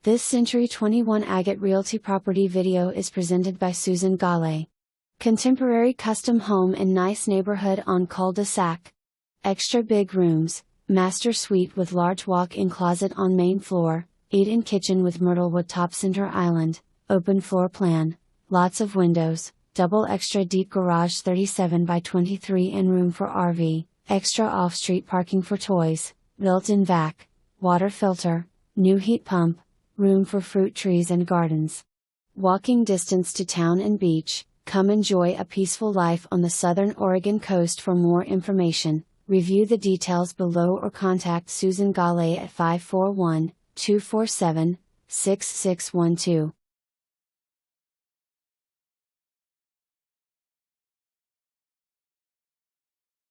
This Century 21 Agate Realty property video is presented by Susan Golay. Contemporary custom home in nice neighborhood on cul-de-sac. Extra big rooms, master suite with large walk-in closet on main floor, eat-in kitchen with Myrtle wood top center island, open floor plan, lots of windows, double extra deep garage 37 by 23 and room for RV, extra off-street parking for toys, built-in vac, water filter, new heat pump, room for fruit trees and gardens. Walking distance to town and beach. Come enjoy a peaceful life on the southern Oregon coast. For more information, review the details below or contact Susan Golay at 541-247-6612.